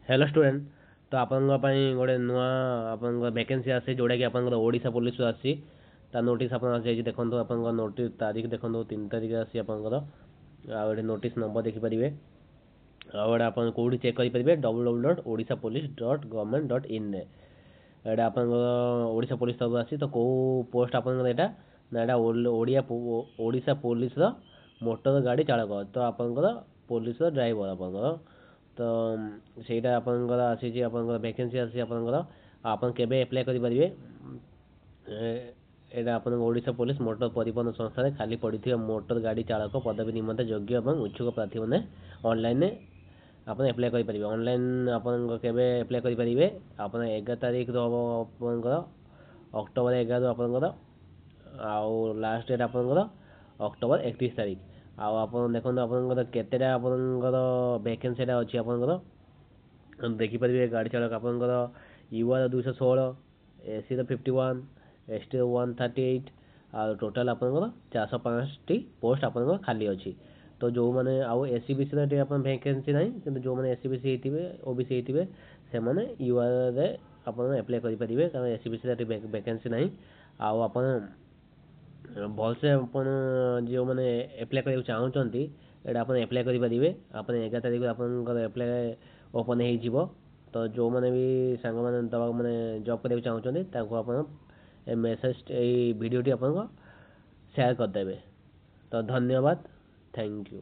Hello student. तो आपण गोटे नुआ आपण वैकेंसी आसी जोटा कि आपण ओडिशा पुलिस आसी ता नोटिस आपण आसी देखो आपण नोटिस तारीख देखो 3 तारीख आसी आपण आ नोटिस नंबर देखिपारे आउे आप कौटी चेक करेंगे www.odishapolice.government.in एटा आप ओडिशा पुलिस सब आसी तो कौ पोस्ट आप ना ओडिशा पुलिस मोटर गाड़ी चालक तो आपंकर पुलिस ड्राइवर आपंकर तो ସେଇଟା ଆପଣଙ୍କର ଆସିଛି ଆପଣଙ୍କର ଭ୍ୟାକେନ୍ସି ଆସିଛି ଆପଣଙ୍କର ଆପଣ କେବେ ଆପ୍ଲାଏ କରିପାରିବେ ଏଇଟା ଆପଣଙ୍କ ଓଡ଼ିଶା ପୋଲିସ ମୋଟର ପରିବହନ ସଂସ୍ଥାରେ ଖାଲି ପଡ଼ିଥିବା ମୋଟର ଗାଡ଼ି ଚାଳକ ପଦବୀ ନିମନ୍ତେ ଯୋଗ୍ୟ ଏବଂ ଇଚ୍ଛୁକ ପ୍ରାର୍ଥୀମାନେ ଅନଲାଇନରେ ଆପଣ ଆପ୍ଲାଏ କରିପାରିବେ ଅନଲାଇନ୍ ଆପଣଙ୍କ କେବେ ଆପ୍ଲାଏ କରିପାରିବେ ଆପଣ 11 ତାରିଖରୁ ହେବ ଆପଣଙ୍କର ଅକ୍ଟୋବର 11 ଆପଣଙ୍କର ଆଉ ଲାଷ୍ଟ ଡେଟ୍ ଆପଣଙ୍କର ଅକ୍ଟୋବର 31 ତାରିଖ ଆଉ ଆପଣ ଦେଖନ୍ତୁ ଆପଣଙ୍କର କେତେଟା ଆପଣଙ୍କର ଭ୍ୟାକେନ୍ସିଟା ଅଛି ଆପଣଙ୍କର ଦେଖିପାରିବେ ଗାଡ଼ି ଚାଳକ ଆପଣଙ୍କର ୟୁଆର 216 ଏସିର 51 ଏସଟିର 138 ଆଉ ଟୋଟାଲ ଆପଣଙ୍କର 405ଟି ପୋଷ୍ଟ ଆପଣଙ୍କର ଖାଲି ଅଛି ତ ଯେଉଁମାନେ ଆଉ ଏସ୍ ସି ବି ସିରେ ଟିକେ ଆପଣ ଭ୍ୟାକେନ୍ସି ନାହିଁ କିନ୍ତୁ ଯେଉଁମାନେ ଏସ୍ ସି ବି ସି ହେଇଥିବେ ଓ ବି ସି ହେଇଥିବେ ସେମାନେ ୟୁଆରରେ ଆପଣ ଆପ୍ଲାଏ କରିପାରିବେ କାରଣ ଏସ୍ ସି ବି ସିରେ ଭ୍ୟାକେନ୍ସି ନାହିଁ ଆଉ ଆପଣ ଭଲସେ ଆପଣ ଯେଉଁମାନେ ଆପ୍ଲାଏ କରିବାକୁ ଚାହୁଁଛନ୍ତି ଏଇଟା ଆପଣ ଆପ୍ଲାଏ କରିପାରିବେ ଆପଣ 11 ତାରିଖରେ ଆପଣଙ୍କର ଆପ୍ଲାଏ ଓପନ୍ ହେଇଯିବ ତ ଯେଉଁମାନେ ବି ସାଙ୍ଗମାନେ ଦେବାକୁ ମାନେ ଜବ୍ କରିବାକୁ ଚାହୁଁଛନ୍ତି ତାଙ୍କୁ ଆପଣ ଏ ମେସେଜ ଏଇ ଭିଡ଼ିଓଟି ଆପଣଙ୍କ ସେୟାର କରିଦେବେ ତ ଧନ୍ୟବାଦ ଥ୍ୟାଙ୍କ ୟୁ।